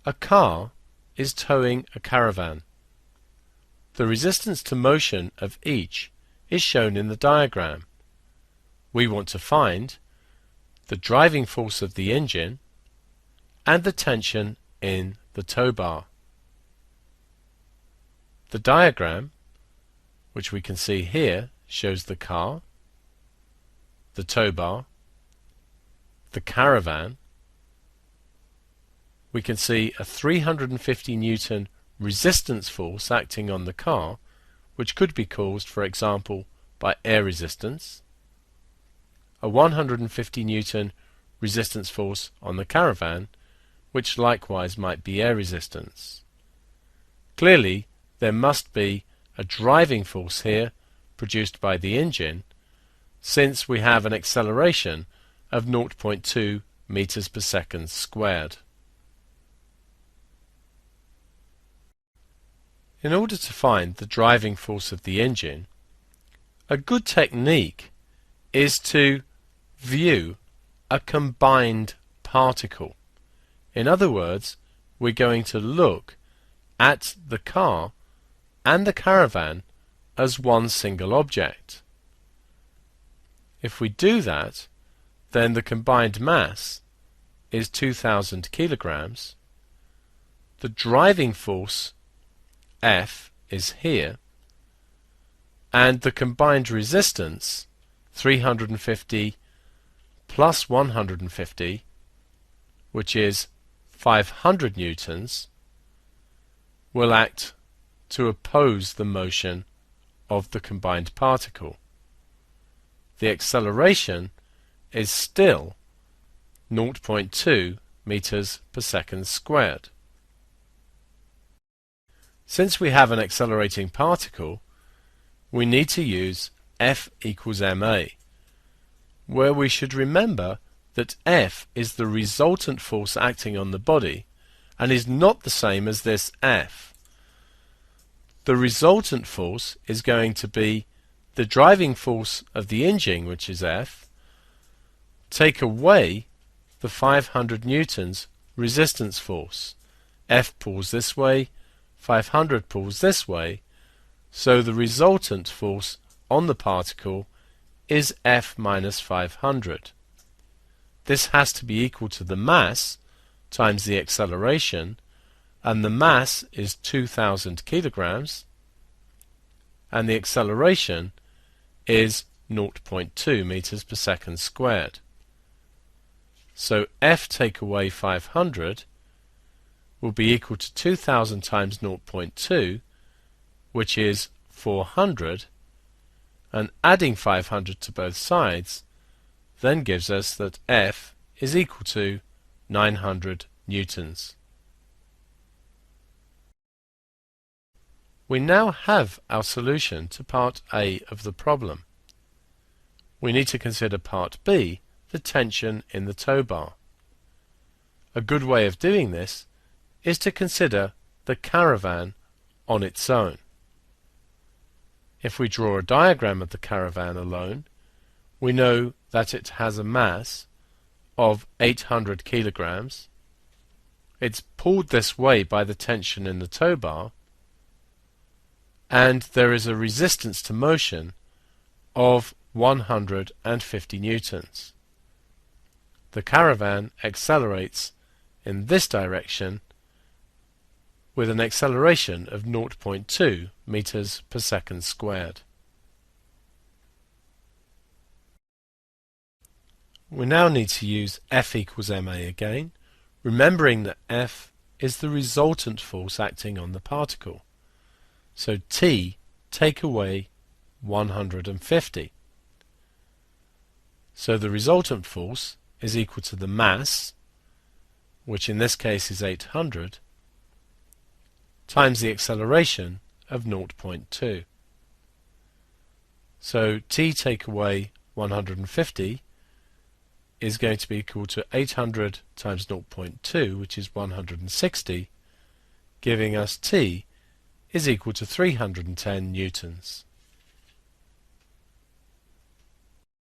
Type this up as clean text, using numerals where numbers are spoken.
A car is towing a caravan. The resistance to motion of each is shown in the diagram. We want to find the driving force of the engine and the tension in the tow bar. The diagram, which we can see here, shows the car, the tow bar, the caravan. We can see a 350 Newton resistance force acting on the car, which could be caused, for example, by air resistance, a 150 Newton resistance force on the caravan, which likewise might be air resistance. Clearly, there must be a driving force here produced by the engine, since we have an acceleration of 0.2 meters per second squared. In order to find the driving force of the engine, a good technique is to view a combined particle. In other words, we're going to look at the car and the caravan as one single object. If we do that, then the combined mass is 2,000 kilograms. The driving force F is here, and the combined resistance 350 plus 150, which is 500 newtons, will act to oppose the motion of the combined particle. The acceleration is still 0.2 meters per second squared. Since we have an accelerating particle, we need to use F equals ma, where we should remember that F is the resultant force acting on the body and is not the same as this F. The resultant force is going to be the driving force of the engine, which is F, take away the 500 newtons resistance force. F pulls this way, 500 pulls this way, so the resultant force on the particle is F minus 500. This has to be equal to the mass times the acceleration, and the mass is 2,000 kilograms, and the acceleration is 0.2 meters per second squared. So F take away 500 will be equal to 2,000 times 0.2, which is 400, and adding 500 to both sides then gives us that F is equal to 900 newtons. We now have our solution to part A of the problem. We need to consider part B, the tension in the tow bar. A good way of doing this is to consider the caravan on its own. If we draw a diagram of the caravan alone, we know that it has a mass of 800 kilograms. It's pulled this way by the tension in the tow bar, and there is a resistance to motion of 150 newtons. The caravan accelerates in this direction with an acceleration of 0.2 meters per second squared. We now need to use F equals ma again, remembering that F is the resultant force acting on the particle. So T take away 150. So the resultant force is equal to the mass, which in this case is 800, times the acceleration of 0.2. So T take away 150 is going to be equal to 800 times 0.2, which is 160, giving us T is equal to 310 newtons.